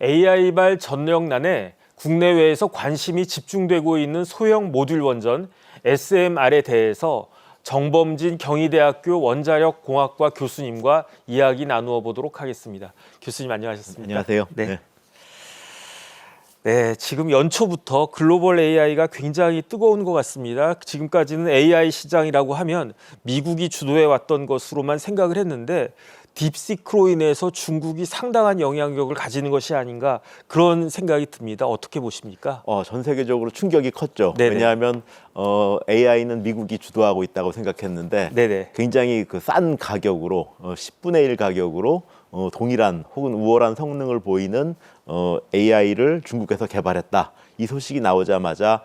AI발 전력난에 국내외에서 관심이 집중되고 있는 소형 모듈 원전 SMR에 대해서 정범진 경희대학교 원자력공학과 교수님과 이야기 나누어 보도록 하겠습니다. 교수님 안녕하셨습니까? 안녕하세요. 네. 네, 지금 연초부터 글로벌 AI가 굉장히 뜨거운 것 같습니다. 지금까지는 AI 시장이라고 하면 미국이 주도해 왔던 것으로만 생각을 했는데 딥시크로 인해서 중국이 상당한 영향력을 가지는 것이 아닌가 그런 생각이 듭니다. 어떻게 보십니까? 전 세계적으로 충격이 컸죠. 네네. 왜냐하면 AI는 미국이 주도하고 있다고 생각했는데 네네. 굉장히 그 싼 가격으로 10분의 1 가격으로 동일한 혹은 우월한 성능을 보이는 AI를 중국에서 개발했다. 이 소식이 나오자마자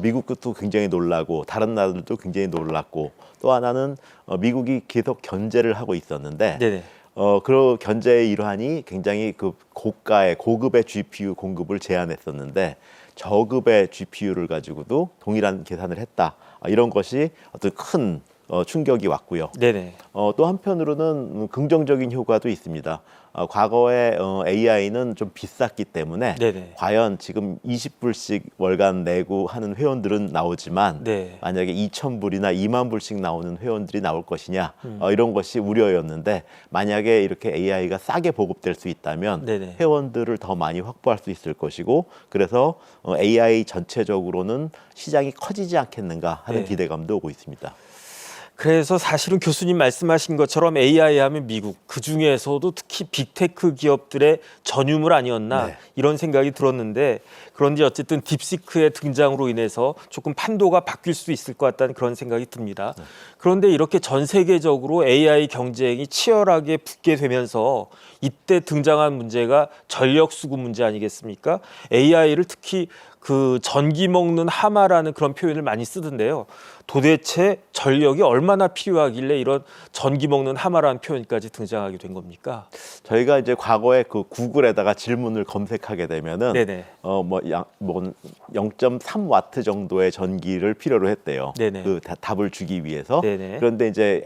미국도 굉장히 놀라고 다른 나라들도 굉장히 놀랐고 또 하나는 미국이 계속 견제를 하고 있었는데 네네. 그 견제의 일환이 굉장히 그 고급의 GPU 공급을 제한했었는데 저급의 GPU를 가지고도 동일한 계산을 했다. 이런 것이 어떤 큰 충격이 왔고요. 네네. 또 한편으로는 긍정적인 효과도 있습니다. 과거에 AI는 좀 비쌌기 때문에 네네. 과연 지금 20불씩 월간 내고 하는 회원들은 나오지만 네. 만약에 2,000불이나 2만 불씩 나오는 회원들이 나올 것이냐 이런 것이 우려였는데 만약에 이렇게 AI가 싸게 보급될 수 있다면 네네. 회원들을 더 많이 확보할 수 있을 것이고 그래서 AI 전체적으로는 시장이 커지지 않겠는가 하는 네. 기대감도 오고 있습니다. 그래서 사실은 교수님 말씀하신 것처럼 AI 하면 미국, 그중에서도 특히 빅테크 기업들의 전유물 아니었나 네. 이런 생각이 들었는데 그런데 어쨌든 딥시크의 등장으로 인해서 조금 판도가 바뀔 수 있을 것 같다는 그런 생각이 듭니다. 그런데 이렇게 전 세계적으로 AI 경쟁이 치열하게 붙게 되면서 이때 등장한 문제가 전력 수급 문제 아니겠습니까? AI를 특히 그 전기 먹는 하마라는 그런 표현을 많이 쓰던데요. 도대체 전력이 얼마나 필요하길래 이런 전기 먹는 하마라는 표현까지 등장하게 된 겁니까? 저희가 이제 과거에 그 구글에다가 질문을 검색하게 되면은 네네. 0.3와트 정도의 전기를 필요로 했대요. 네네. 그 답을 주기 위해서. 네네. 그런데 이제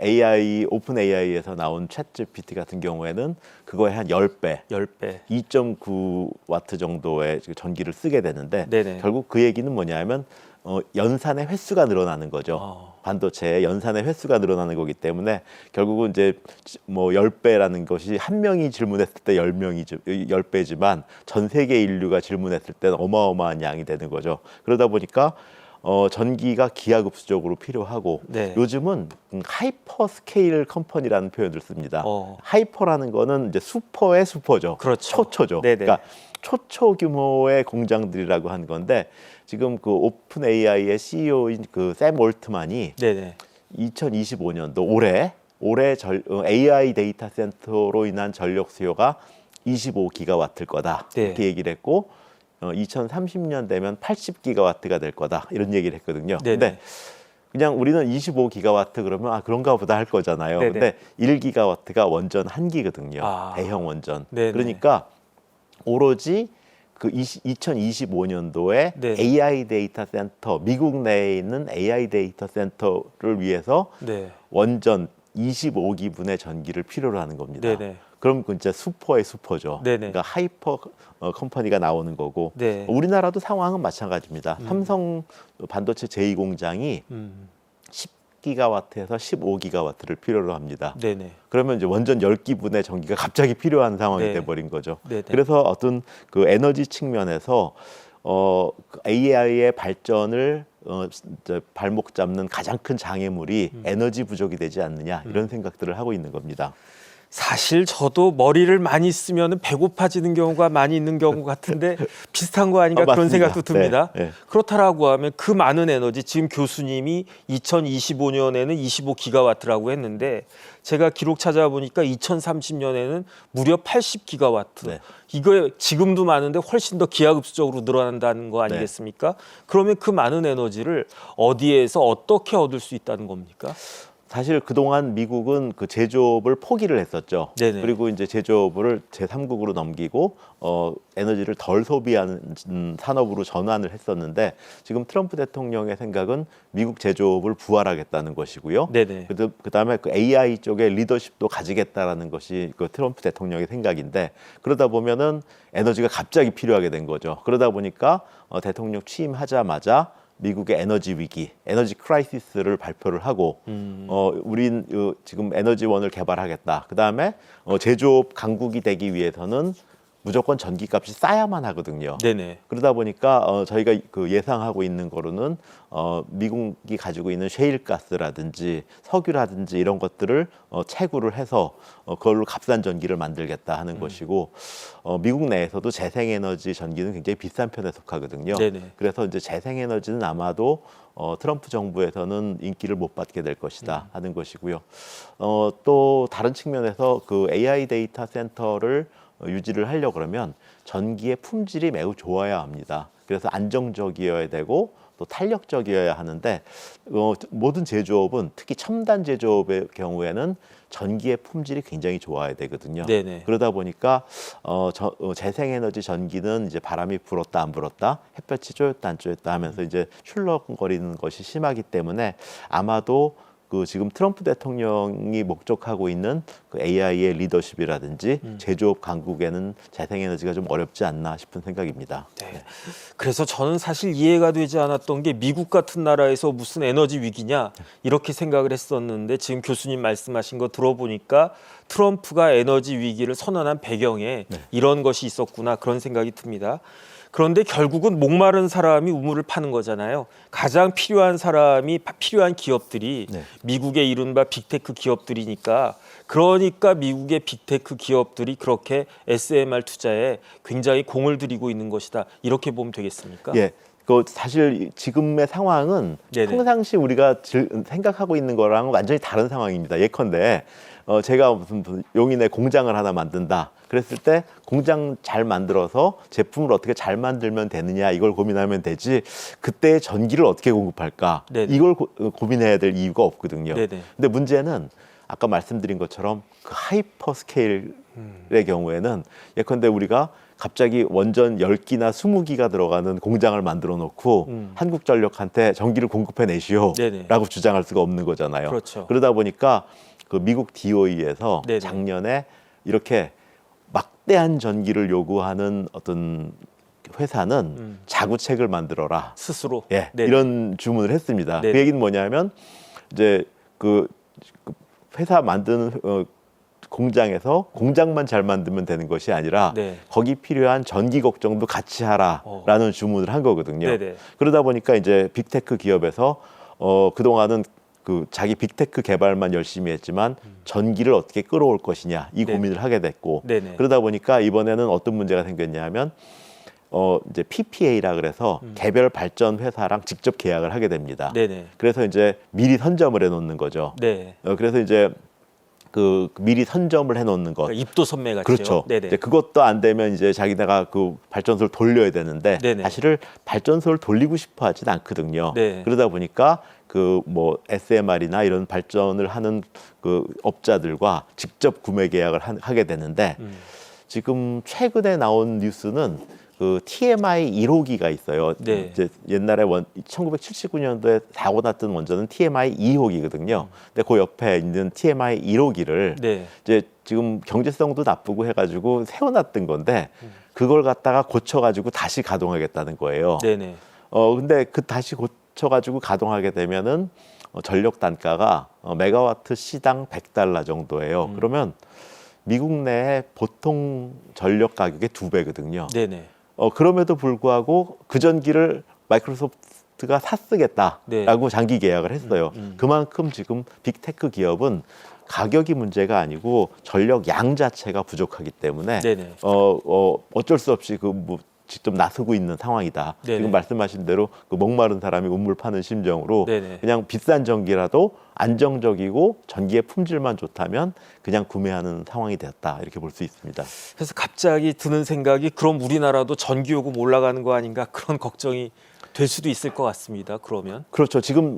오픈 AI에서 나온 챗GPT 같은 경우에는 그거의 한 10배, 10배. 2.9와트 정도의 전기를 쓰게 되는데 네네. 결국 그 얘기는 뭐냐면 연산의 횟수가 늘어나는 거죠. 반도체의 연산의 횟수가 늘어나는 거기 때문에 결국은 이제 뭐 10배라는 것이 한 명이 질문했을 때 10배지만 전 세계 인류가 질문했을 때는 어마어마한 양이 되는 거죠. 그러다 보니까 전기가 기하급수적으로 필요하고 네. 요즘은 하이퍼 스케일 컴퍼니라는 표현을 씁니다. 어. 하이퍼라는 거는 이제 슈퍼의 슈퍼죠. 그렇죠. 초초죠. 네네. 그러니까 초초 규모의 공장들이라고 하는 건데 지금 그 오픈 AI의 CEO인 그 샘 올트만이 네네. 2025년도 올해 AI 데이터 센터로 인한 전력 수요가 25기가와트일 거다. 네. 이렇게 얘기를 했고 2030년 되면 80기가와트가 될 거다. 이런 얘기를 했거든요. 네네. 근데 그냥 우리는 25기가와트 그러면 그런가 보다 할 거잖아요. 네네. 근데 1기가와트가 원전 한 기거든요. 아. 대형 원전. 네네. 그러니까 오로지 그 2025년도에 네. AI 데이터 센터, 미국 내에 있는 AI 데이터 센터를 위해서 네. 원전 25기분의 전기를 필요로 하는 겁니다. 네네. 그럼 그 진짜 슈퍼의 슈퍼죠. 네네. 그러니까 하이퍼 컴퍼니가 나오는 거고 네. 우리나라도 상황은 마찬가지입니다. 삼성 반도체 제2공장이 10기가와트에서 15기가와트를 필요로 합니다. 네네. 그러면 이제 원전 10기분의 전기가 갑자기 필요한 상황이 네. 돼버린 거죠. 네네. 그래서 어떤 그 에너지 측면에서 AI의 발전을 이제 발목 잡는 가장 큰 장애물이 에너지 부족이 되지 않느냐 이런 생각들을 하고 있는 겁니다. 사실 저도 머리를 많이 쓰면 배고파지는 경우가 많이 있는 경우 같은데 비슷한 거 아닌가 그런 맞습니다. 생각도 듭니다. 네, 네. 그렇다라고 하면 그 많은 에너지 지금 교수님이 2025년에는 25기가와트라고 했는데 제가 기록 찾아보니까 2030년에는 무려 80기가와트. 네. 이거 지금도 많은데 훨씬 더 기하급수적으로 늘어난다는 거 아니겠습니까? 그러면 그 많은 에너지를 어디에서 어떻게 얻을 수 있다는 겁니까? 사실 그동안 미국은 그 제조업을 포기를 했었죠. 네네. 그리고 이제 제조업을 제3국으로 넘기고 에너지를 덜 소비하는 산업으로 전환을 했었는데 지금 트럼프 대통령의 생각은 미국 제조업을 부활하겠다는 것이고요. 네네. 그다음에 그 AI 쪽에 리더십도 가지겠다라는 것이 그 트럼프 대통령의 생각인데 그러다 보면은 에너지가 갑자기 필요하게 된 거죠. 그러다 보니까 대통령 취임하자마자 미국의 에너지 위기, 에너지 크라이시스를 발표를 하고 우린 지금 에너지원을 개발하겠다. 그다음에 제조업 강국이 되기 위해서는 무조건 전기값이 싸야만 하거든요. 네네. 그러다 보니까 저희가 그 예상하고 있는 거로는 미국이 가지고 있는 셰일가스라든지 석유라든지 이런 것들을 채굴을 해서 그걸로 값싼 전기를 만들겠다 하는 것이고 미국 내에서도 재생에너지 전기는 굉장히 비싼 편에 속하거든요. 네네. 그래서 이제 재생에너지는 아마도 트럼프 정부에서는 인기를 못 받게 될 것이다 하는 것이고요. 또 다른 측면에서 그 AI 데이터 센터를 유지를 하려고 그러면 전기의 품질이 매우 좋아야 합니다. 그래서 안정적이어야 되고 또 탄력적이어야 하는데 모든 제조업은 특히 첨단 제조업의 경우에는 전기의 품질이 굉장히 좋아야 되거든요. 네네. 그러다 보니까 재생에너지 전기는 이제 바람이 불었다 안 불었다, 햇볕이 쬐었다 안 쬐었다 하면서 이제 출렁거리는 것이 심하기 때문에 아마도 그 지금 트럼프 대통령이 목적하고 있는 그 AI의 리더십이라든지 제조업 강국에는 재생에너지가 좀 어렵지 않나 싶은 생각입니다. 네. 그래서 저는 사실 이해가 되지 않았던 게 미국 같은 나라에서 무슨 에너지 위기냐 이렇게 생각을 했었는데 지금 교수님 말씀하신 거 들어보니까 트럼프가 에너지 위기를 선언한 배경에 이런 것이 있었구나 그런 생각이 듭니다. 그런데 결국은 목마른 사람이 우물을 파는 거잖아요. 가장 필요한 사람이 필요한 기업들이 미국의 이른바 빅테크 기업들이니까 그러니까 미국의 빅테크 기업들이 그렇게 SMR 투자에 굉장히 공을 들이고 있는 것이다. 이렇게 보면 되겠습니까? 예. 그 사실 지금의 상황은 네네. 평상시 우리가 생각하고 있는 거랑 완전히 다른 상황입니다. 예컨대 제가 무슨 용인에 공장을 하나 만든다. 그랬을 때 공장 잘 만들어서 제품을 어떻게 잘 만들면 되느냐 이걸 고민하면 되지 그때 전기를 어떻게 공급할까 네네. 이걸 고민해야 될 이유가 없거든요. 네네. 근데 문제는 아까 말씀드린 것처럼 그 하이퍼 스케일의 경우에는 예컨대 우리가 갑자기 원전 10기나 20기가 들어가는 공장을 만들어 놓고 한국전력한테 전기를 공급해 내시오 네네. 라고 주장할 수가 없는 거잖아요. 그렇죠. 그러다 보니까 그 미국 DOE에서 네네. 작년에 이렇게 막대한 전기를 요구하는 어떤 회사는 자구책을 만들어라. 스스로. 예, 네네. 이런 주문을 했습니다. 네네. 그 얘기는 뭐냐면 이제 그 회사 만드는 공장에서 공장만 잘 만들면 되는 것이 아니라 네. 거기 필요한 전기 걱정도 같이 하라라는 주문을 한 거거든요. 네네. 그러다 보니까 이제 빅테크 기업에서 그동안은 그 자기 빅테크 개발만 열심히 했지만 전기를 어떻게 끌어올 것이냐 이 네. 고민을 하게 됐고 네네. 그러다 보니까 이번에는 어떤 문제가 생겼냐면 이제 PPA라 그래서 개별 발전 회사랑 직접 계약을 하게 됩니다. 네네. 그래서 이제 미리 선점을 해놓는 거죠. 네. 그래서 이제 그 미리 선점을 해놓는 것. 그러니까 입도 선매 같죠. 그렇죠. 네네. 이제 그것도 안 되면 이제 자기네가 그 발전소를 돌려야 되는데 네네. 사실을 발전소를 돌리고 싶어 하진 않거든요. 네. 그러다 보니까 그 뭐 SMR이나 이런 발전을 하는 그 업자들과 직접 구매 계약을 하게 되는데 지금 최근에 나온 뉴스는 그 TMI 1호기가 있어요. 네. 이제 옛날에 1979년도에 사고 났던 원전은 TMI 2호기거든요. 근데 그 옆에 있는 TMI 1호기를 네. 이제 지금 경제성도 나쁘고 해가지고 세워놨던 건데 그걸 갖다가 고쳐가지고 다시 가동하겠다는 거예요. 네네. 근데 그 다시 고쳐가지고 가동하게 되면은 전력 단가가 메가와트 시당 $100 정도예요. 그러면 미국 내에 보통 전력 가격의 2배거든요. 네네. 그럼에도 불구하고 그 전기를 마이크로소프트가 샀쓰겠다라고 네. 장기 계약을 했어요. 그만큼 지금 빅테크 기업은 가격이 문제가 아니고 전력 양 자체가 부족하기 때문에 네네. 어쩔 수 없이 그 뭐 직접 나서고 있는 상황이다. 네네. 지금 말씀하신 대로 그 목마른 사람이 우물 파는 심정으로 네네. 그냥 비싼 전기라도 안정적이고 전기의 품질만 좋다면 그냥 구매하는 상황이 되었다. 이렇게 볼 수 있습니다. 그래서 갑자기 드는 생각이 그럼 우리나라도 전기요금 올라가는 거 아닌가 그런 걱정이 될 수도 있을 것 같습니다. 그러면 그렇죠. 지금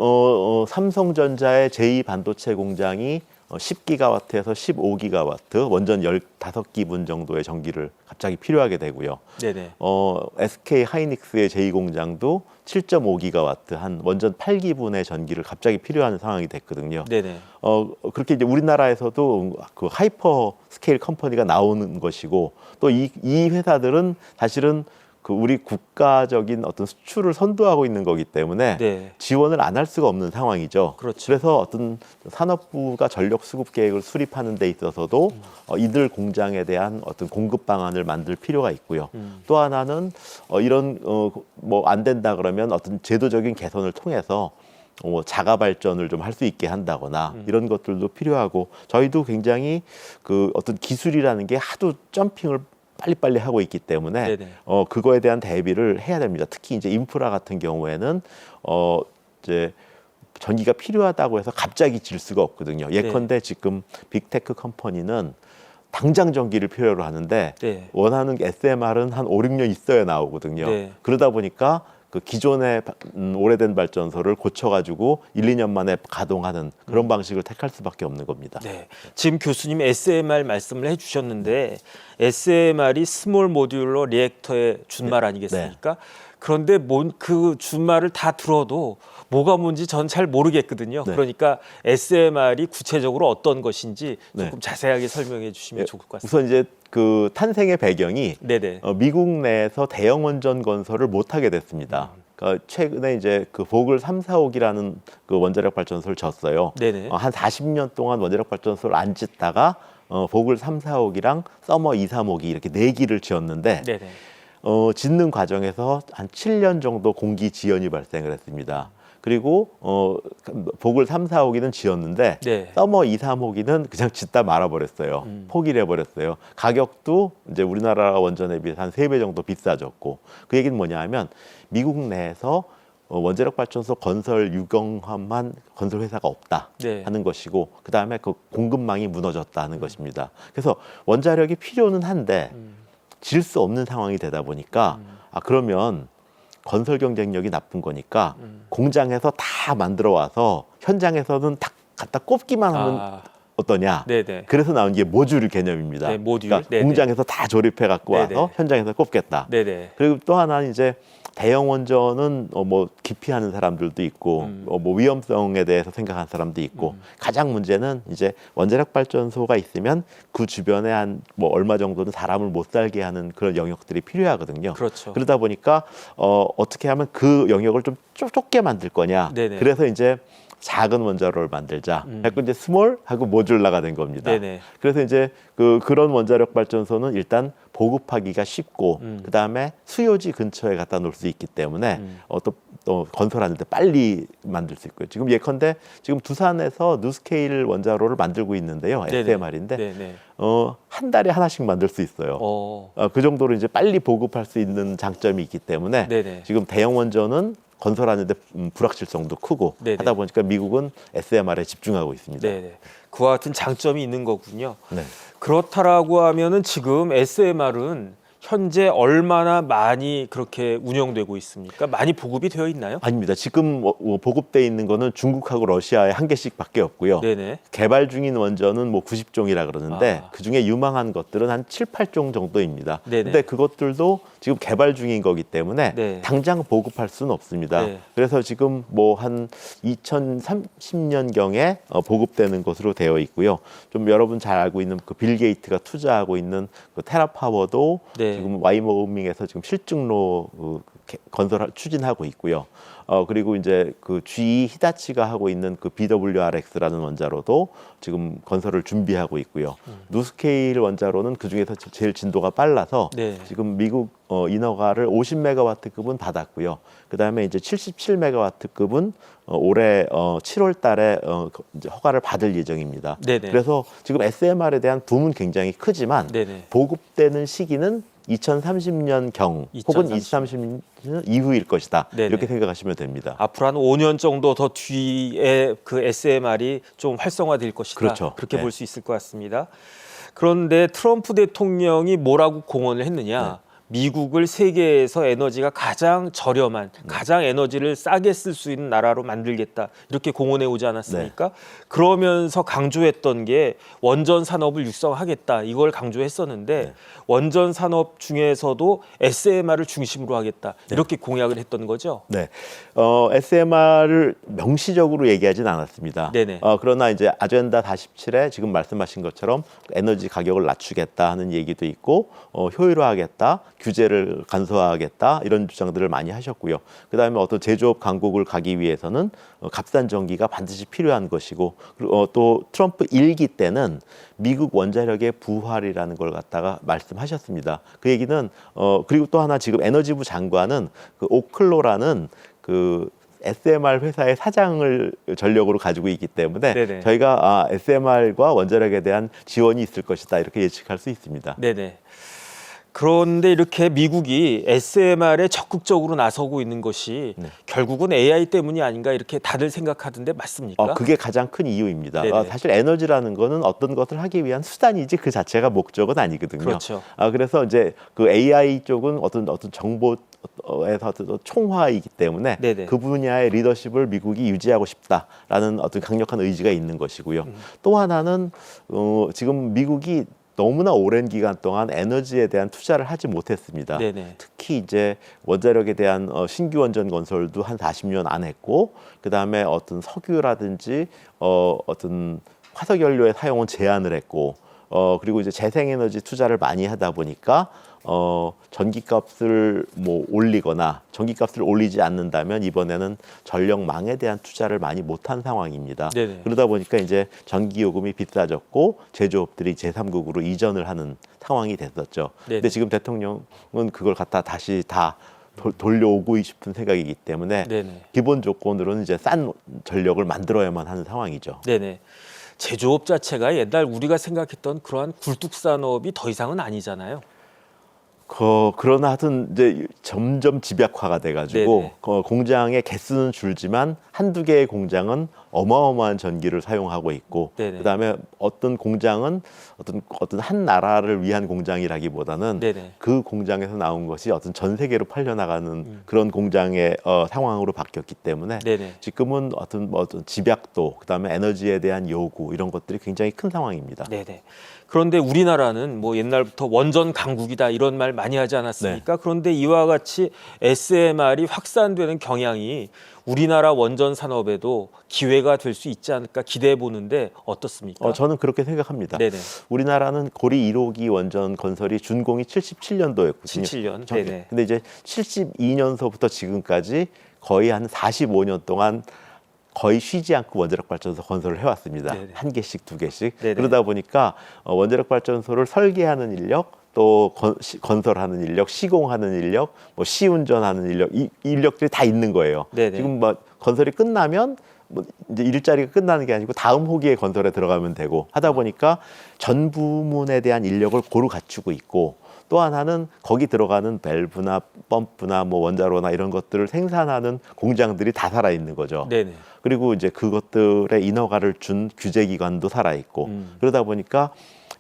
삼성전자의 제2반도체 공장이 10기가와트에서 15기가와트, 원전 15기분 정도의 전기를 갑자기 필요하게 되고요. 네네. SK 하이닉스의 제2공장도 7.5기가와트, 한 원전 8기분의 전기를 갑자기 필요한 상황이 됐거든요. 네네. 그렇게 이제 우리나라에서도 그 하이퍼 스케일 컴퍼니가 나오는 것이고, 또 이 회사들은 사실은 그 우리 국가적인 어떤 수출을 선도하고 있는 거기 때문에 네. 지원을 안 할 수가 없는 상황이죠. 그렇죠. 그래서 어떤 산업부가 전력 수급 계획을 수립하는 데 있어서도 이들 공장에 대한 어떤 공급 방안을 만들 필요가 있고요. 또 하나는 이런 뭐 안 된다 그러면 어떤 제도적인 개선을 통해서 자가 발전을 좀 할 수 있게 한다거나 이런 것들도 필요하고, 저희도 굉장히 그 어떤 기술이라는 게 하도 점핑을 빨리빨리 하고 있기 때문에 네네. 그거에 대한 대비를 해야 됩니다. 특히 이제 인프라 같은 경우에는 이제 전기가 필요하다고 해서 갑자기 질 수가 없거든요. 예컨대 지금 빅테크 컴퍼니는 당장 전기를 필요로 하는데 네. 원하는 SMR은 한 5, 6년 있어야 나오거든요. 네. 그러다 보니까 그 기존의 오래된 발전소를 고쳐가지고 1, 2년 만에 가동하는 그런 방식을 택할 수밖에 없는 겁니다. 네. 지금 교수님 SMR 말씀을 해주셨는데 SMR이 스몰 모듈러 리액터의 준말 아니겠습니까? 그런데 그 준말을 다 들어도 뭐가 뭔지 전 잘 모르겠거든요. 네. 그러니까 SMR이 구체적으로 어떤 것인지 조금 네. 자세하게 설명해 주시면 좋을 것 같습니다. 우선 이제 그 탄생의 배경이 네네. 미국 내에서 대형 원전 건설을 못 하게 됐습니다. 그러니까 최근에 이제 그 보글 3, 4호기라는 그 원자력 발전소를 졌어요. 네네. 한 40년 동안 원자력 발전소를 안 짓다가 보글 3, 4호기랑 서머 2, 3호기 이렇게 4기를 지었는데 네네. 짓는 과정에서 한 7년 정도 공기 지연이 발생을 했습니다. 그리고 보글 3, 4호기는 지었는데 네. 서머 2, 3호기는 그냥 짓다 말아버렸어요. 포기를 해버렸어요. 가격도 이제 우리나라 원전에 비해서 한 3배 정도 비싸졌고, 그 얘기는 뭐냐 하면 미국 내에서 원자력 발전소 건설 유경험한 건설 회사가 없다 네. 하는 것이고, 그 다음에 그 공급망이 무너졌다 하는 것입니다. 그래서 원자력이 필요는 한데 질 수 없는 상황이 되다 보니까 그러면 건설 경쟁력이 나쁜 거니까 공장에서 다 만들어 와서 현장에서는 딱 갖다 꼽기만 하면 어떠냐. 네네. 그래서 나온 게 모듈 개념입니다. 네, 모듈. 그러니까 네네. 공장에서 다 조립해 갖고 와서 네네. 현장에서 꼽겠다. 네네. 그리고 또 하나는 이제 대형 원전은 뭐 기피하는 사람들도 있고 뭐 위험성에 대해서 생각하는 사람도 있고, 가장 문제는 이제 원자력 발전소가 있으면 그 주변에 한 뭐 얼마 정도는 사람을 못 살게 하는 그런 영역들이 필요하거든요. 그렇죠. 그러다 보니까 어떻게 하면 그 영역을 좀 좁게 만들 거냐. 네네. 그래서 이제 작은 원자로를 만들자. 그래서 이제 스몰 하고 모듈라가 된 겁니다. 네네. 그래서 이제 그런 원자력 발전소는 일단 보급하기가 쉽고, 그 다음에 수요지 근처에 갖다 놓을 수 있기 때문에 또 건설하는데 빨리 만들 수 있고요. 지금 예컨대 지금 두산에서 누스케일 원자로를 만들고 있는데요. 네네. SMR인데 네네. 한 달에 하나씩 만들 수 있어요. 그 정도로 이제 빨리 보급할 수 있는 장점이 있기 때문에 네네. 지금 대형 원전은 건설하는데 불확실성도 크고 네네. 하다 보니까 미국은 SMR에 집중하고 있습니다. 네, 그와 같은 장점이 있는 거군요. 네. 그렇다라고 하면은 지금 SMR은 현재 얼마나 많이 그렇게 운영되고 있습니까? 많이 보급이 되어 있나요? 아닙니다. 지금 보급돼 있는 거는 중국하고 러시아에 한 개씩밖에 없고요. 네네. 개발 중인 원전은 뭐 90종이라 그러는데 아. 그 중에 유망한 것들은 한 7, 8종 정도입니다. 네네. 근데 그것들도 지금 개발 중인 거기 때문에 네. 당장 보급할 수는 없습니다. 네. 그래서 지금 뭐 한 2030년경에 보급되는 것으로 되어 있고요. 좀 여러분 잘 알고 있는 그 빌 게이트가 투자하고 있는 그 테라파워도 네. 지금 와이머밍에서 지금 실증로 건설 추진하고 있고요. 그리고 이제 그 GE 히다치가 하고 있는 그 BWRX라는 원자로도 지금 건설을 준비하고 있고요. 누스케일 원자로는 그 중에서 제일 진도가 빨라서 네. 지금 미국 인허가를 50메가와트급은 받았고요. 그 다음에 이제 77메가와트급은 올해 7월달에 이제 허가를 받을 예정입니다. 네네. 그래서 지금 SMR에 대한 붐은 굉장히 크지만 네네. 보급되는 시기는 2030년경 혹은 2030년 이후일 것이다. 네네. 이렇게 생각하시면 됩니다. 앞으로 한 5년 정도 더 뒤에 그 SMR이 좀 활성화될 것이다. 그렇죠. 그렇게 네. 볼 수 있을 것 같습니다. 그런데 트럼프 대통령이 뭐라고 공언을 했느냐? 미국을 세계에서 에너지가 가장 저렴한, 가장 에너지를 싸게 쓸 수 있는 나라로 만들겠다 이렇게 공언해 오지 않았습니까? 그러면서 강조했던 게 원전 산업을 육성하겠다 이걸 강조했었는데 원전 산업 중에서도 SMR을 중심으로 하겠다 이렇게 공약을 했던 거죠. 네, SMR을 명시적으로 얘기하진 않았습니다. 네네. 그러나 이제 아젠다 47에 지금 말씀하신 것처럼 에너지 가격을 낮추겠다 하는 얘기도 있고 효율화하겠다, 규제를 간소화하겠다 이런 주장들을 많이 하셨고요. 그다음에 어떤 제조업 강국을 가기 위해서는 값싼 전기가 반드시 필요한 것이고 그리고 또 트럼프 1기 때는 미국 원자력의 부활이라는 걸 갖다가 말씀하셨습니다. 그 얘기는 그리고 또 하나 지금 에너지부 장관은 그 오클로라는 그 SMR 회사의 사장을 전력으로 가지고 있기 때문에 네네. 저희가 SMR과 원자력에 대한 지원이 있을 것이다 이렇게 예측할 수 있습니다. 네네. 그런데 이렇게 미국이 SMR에 적극적으로 나서고 있는 것이 결국은 AI 때문이 아닌가 이렇게 다들 생각하던데 맞습니까? 그게 가장 큰 이유입니다. 네네. 사실 에너지라는 거는 어떤 것을 하기 위한 수단이지 그 자체가 목적은 아니거든요. 그렇죠. 그래서 이제 그 AI 쪽은 어떤 정보에서 총화이기 때문에 네네. 그 분야의 리더십을 미국이 유지하고 싶다라는 어떤 강력한 의지가 있는 것이고요. 또 하나는 지금 미국이 너무나 오랜 기간 동안 에너지에 대한 투자를 하지 못했습니다. 네네. 특히 이제 원자력에 대한 신규 원전 건설도 한 40년 안 했고, 그 다음에 어떤 석유라든지 어떤 화석 연료의 사용은 제한을 했고, 그리고 이제 재생에너지 투자를 많이 하다 보니까 전기값을 올리거나 전기값을 올리지 않는다면 이번에는 전력망에 대한 투자를 많이 못한 상황입니다. 네네. 그러다 보니까 이제 전기요금이 비싸졌고 제조업들이 제3국으로 이전을 하는 상황이 됐었죠. 네네. 근데 지금 대통령은 그걸 갖다 다시 다 돌려오고 싶은 생각이기 때문에 네네. 기본 조건으로는 이제 싼 전력을 만들어야만 하는 상황이죠. 네네. 제조업 자체가 옛날 우리가 생각했던 그러한 굴뚝 산업이 더 이상은 아니잖아요. 그러나 하여튼 이제 점점 집약화가 돼가지고 네네. 공장의 개수는 줄지만 한두 개의 공장은 어마어마한 전기를 사용하고 있고 네네. 그다음에 어떤 공장은 어떤 한 나라를 위한 공장이라기보다는 네네. 그 공장에서 나온 것이 어떤 전 세계로 팔려나가는 그런 공장의 상황으로 바뀌었기 때문에 네네. 지금은 어떤 집약도 그다음에 에너지에 대한 요구 이런 것들이 굉장히 큰 상황입니다. 네네. 그런데 우리나라는 뭐 옛날부터 원전 강국이다 이런 말 많이 하지 않았습니까? 그런데 이와 같이 SMR이 확산되는 경향이 우리나라 원전 산업에도 기회가 될 수 있지 않을까 기대해 보는데 어떻습니까? 저는 그렇게 생각합니다. 네네. 우리나라는 고리 1호기 원전 건설이 준공이 77년도였거든요. 77년. 네네. 근데 이제 72년서부터 지금까지 거의 한 45년 동안 거의 쉬지 않고 원자력 발전소 건설을 해왔습니다. 네네. 한 개씩, 두 개씩. 네네. 그러다 보니까 원자력 발전소를 설계하는 인력, 또 건설하는 인력, 시공하는 인력, 시운전하는 인력, 이 인력들이 다 있는 거예요. 네네. 지금 건설이 끝나면 이제 일자리가 끝나는 게 아니고 다음 호기에 건설에 들어가면 되고 하다 보니까 전 부문에 대한 인력을 고루 갖추고 있고 또 하나는 거기 들어가는 밸브나 펌프나 원자로나 이런 것들을 생산하는 공장들이 다 살아 있는 거죠. 네네. 그리고 이제 그것들의 인허가를 준 규제기관도 살아 있고 그러다 보니까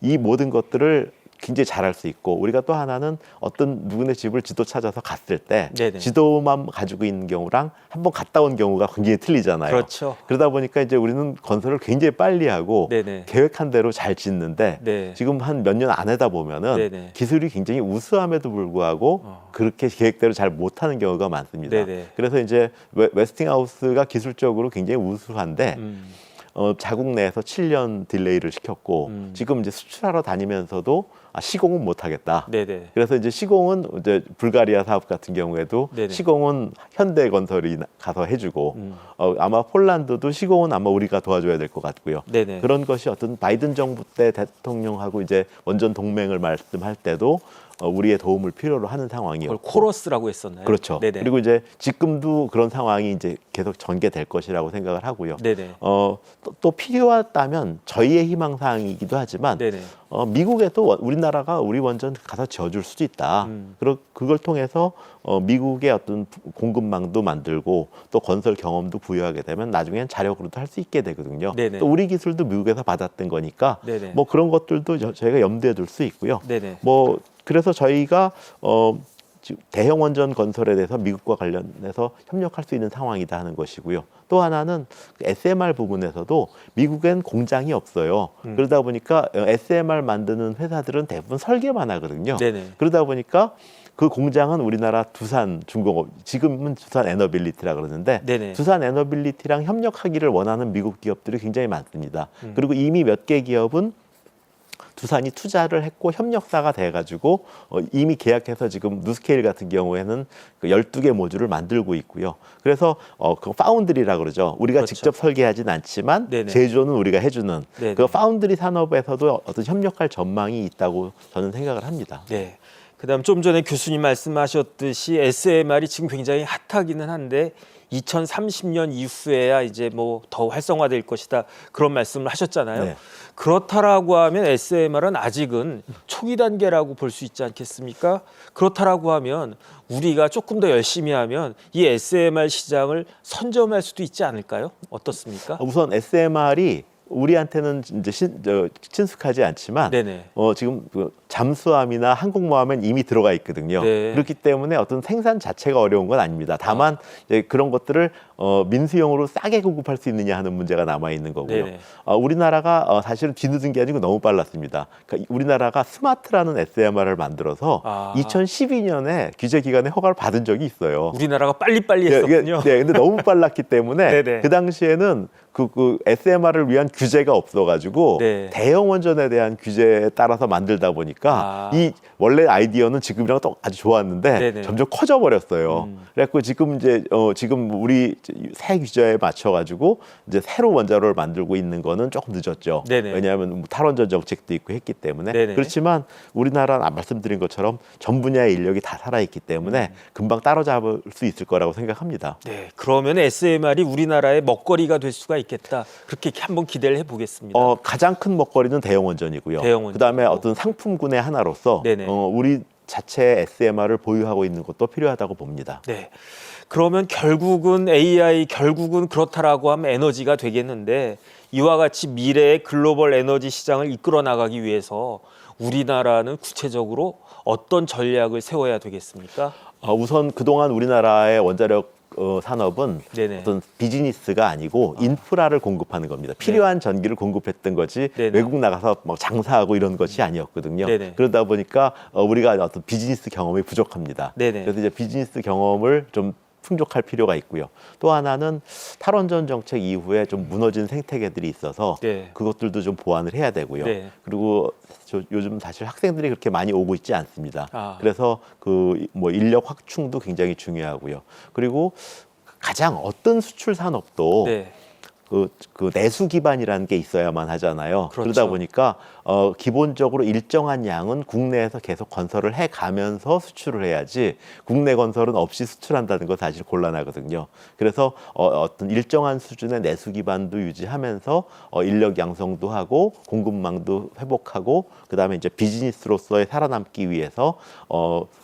이 모든 것들을 굉장히 잘할 수 있고 우리가 또 하나는 어떤 누구네 집을 지도 찾아서 갔을 때 네네. 지도만 가지고 있는 경우랑 한번 갔다 온 경우가 굉장히 틀리잖아요. 그렇죠. 그러다 보니까 이제 우리는 건설을 굉장히 빨리 하고 네네. 계획한 대로 잘 짓는데 네. 지금 한 몇 년 안 하다 보면은 네네. 기술이 굉장히 우수함에도 불구하고 그렇게 계획대로 잘 못하는 경우가 많습니다. 네네. 그래서 이제 웨스팅하우스가 기술적으로 굉장히 우수한데 자국 내에서 7년 딜레이를 시켰고 지금 이제 수출하러 다니면서도 시공은 못하겠다. 네네. 그래서 이제 시공은 이제 불가리아 사업 같은 경우에도 네네. 시공은 현대건설이 가서 해주고 아마 폴란드도 시공은 아마 우리가 도와줘야 될 것 같고요. 네네. 그런 것이 어떤 바이든 정부 때 대통령하고 이제 원전 동맹을 말씀할 때도 우리의 도움을 필요로 하는 상황이었고 그걸 코러스라고 했었나요? 그렇죠. 네네. 그리고 이제 지금도 그런 상황이 이제 계속 전개될 것이라고 생각을 하고요. 네네. 또 필요하다면 저희의 희망 사항이기도 하지만 네네. 미국에도 우리나라가 우리 원전 가서 지어줄 수도 있다. 그걸 통해서 미국의 어떤 공급망도 만들고 또 건설 경험도 부여하게 되면 나중엔 자력으로도 할 수 있게 되거든요. 네네. 또 우리 기술도 미국에서 받았던 거니까 네네. 그런 것들도 저희가 염두에 둘 수 있고요. 네네. 그래서 저희가 지금 대형 원전 건설에 대해서 미국과 관련해서 협력할 수 있는 상황이다 하는 것이고요. 또 하나는 SMR 부분에서도 미국엔 공장이 없어요. 그러다 보니까 SMR 만드는 회사들은 대부분 설계만 하거든요. 네네. 그러다 보니까 그 공장은 우리나라 두산 중공업, 지금은 두산 에너빌리티라 그러는데 네네. 두산 에너빌리티랑 협력하기를 원하는 미국 기업들이 굉장히 많습니다. 그리고 이미 몇 개 기업은 두산이 투자를 했고 협력사가 돼가지고 이미 계약해서 지금 누스케일 같은 경우에는 그 12개 모듈을 만들고 있고요. 그래서 그 파운드리라 그러죠. 우리가 그렇죠. 직접 설계하진 않지만 네네. 제조는 우리가 해주는 네네. 그 파운드리 산업에서도 어떤 협력할 전망이 있다고 저는 생각을 합니다. 네. 그다음 좀 전에 교수님 말씀하셨듯이 SMR이 지금 굉장히 핫하기는 한데 2030년 이후에야 이제 뭐 더 활성화될 것이다 그런 말씀을 하셨잖아요. 네. 그렇다라고 하면 SMR은 아직은 초기 단계라고 볼 수 있지 않겠습니까? 그렇다라고 하면 우리가 조금 더 열심히 하면 이 SMR 시장을 선점할 수도 있지 않을까요? 어떻습니까? 우선 SMR이 우리한테는 이제 친숙하지 않지만 네네. 지금 그 잠수함이나 항공모함엔 이미 들어가 있거든요. 네. 그렇기 때문에 어떤 생산 자체가 어려운 건 아닙니다. 다만 이제 그런 것들을 민수용으로 싸게 공급할 수 있느냐 하는 문제가 남아 있는 거고요. 네네. 우리나라가 사실은 뒤늦은 게 아니고 너무 빨랐습니다. 그러니까 우리나라가 스마트라는 SMR을 만들어서 2012년에 규제기관에 허가를 받은 적이 있어요. 우리나라가 빨리빨리 했었군요. 네, 근데 너무 빨랐기 때문에 네네. 그 당시에는 그 SMR을 위한 규제가 없어가지고 네. 대형 원전에 대한 규제에 따라서 만들다 보니까 이 원래 아이디어는 지금이랑 또 아주 좋았는데 네네. 점점 커져 버렸어요. 그래갖고 지금 이제 지금 우리 새 규제에 맞춰가지고 이제 새로 원자로를 만들고 있는 거는 조금 늦었죠. 네네. 왜냐하면 뭐 탈원전 정책도 있고 했기 때문에. 네네. 그렇지만 우리나라는 말씀드린 것처럼 전 분야의 인력이 다 살아있기 때문에 금방 따라잡을 수 있을 거라고 생각합니다. 네, 그러면 SMR이 우리나라의 먹거리가 될 수가 있겠다. 그렇게 한번 기대를 해보겠습니다. 가장 큰 먹거리는 대형 원전이고요. 대형 원전이고. 그다음에 어떤 상품군의 하나로서 네네. 우리 자체 SMR을 보유하고 있는 것도 필요하다고 봅니다. 네. 그러면 결국은 AI 결국은 그렇다라고 하면 에너지가 되겠는데 이와 같이 미래의 글로벌 에너지 시장을 이끌어 나가기 위해서 우리나라는 구체적으로 어떤 전략을 세워야 되겠습니까? 우선 그동안 우리나라의 원자력 산업은 네네. 어떤 비즈니스가 아니고 인프라를 공급하는 겁니다. 필요한 전기를 공급했던 거지 네네. 외국 나가서 막 장사하고 이런 것이 아니었거든요. 네네. 그러다 보니까 우리가 어떤 비즈니스 경험이 부족합니다. 네네. 그래서 이제 비즈니스 경험을 좀 충족할 필요가 있고요. 또 하나는 탈원전 정책 이후에 좀 무너진 생태계들이 있어서 네. 그것들도 좀 보완을 해야 되고요. 네. 그리고 요즘 사실 학생들이 그렇게 많이 오고 있지 않습니다. 그래서 그 뭐 인력 확충도 굉장히 중요하고요. 그리고 가장 어떤 수출 산업도 네. 그 내수 기반이라는 게 있어야만 하잖아요. 그렇죠. 그러다 보니까 기본적으로 일정한 양은 국내에서 계속 건설을 해 가면서 수출을 해야지 국내 건설은 없이 수출한다는 건 사실 곤란하거든요. 그래서 어떤 일정한 수준의 내수 기반도 유지하면서 인력 양성도 하고 공급망도 회복하고 그다음에 이제 비즈니스로서의 살아남기 위해서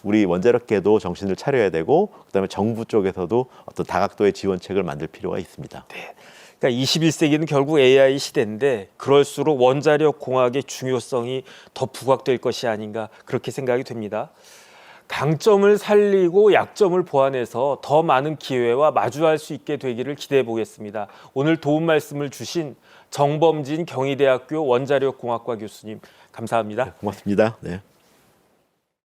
우리 원자력계도 정신을 차려야 되고 그다음에 정부 쪽에서도 어떤 다각도의 지원책을 만들 필요가 있습니다. 네. 그러니까 21세기는 결국 AI 시대인데 그럴수록 원자력 공학의 중요성이 더 부각될 것이 아닌가 그렇게 생각이 됩니다. 강점을 살리고 약점을 보완해서 더 많은 기회와 마주할 수 있게 되기를 기대해 보겠습니다. 오늘 도움 말씀을 주신 정범진 경희대학교 원자력공학과 교수님 감사합니다. 고맙습니다. 네.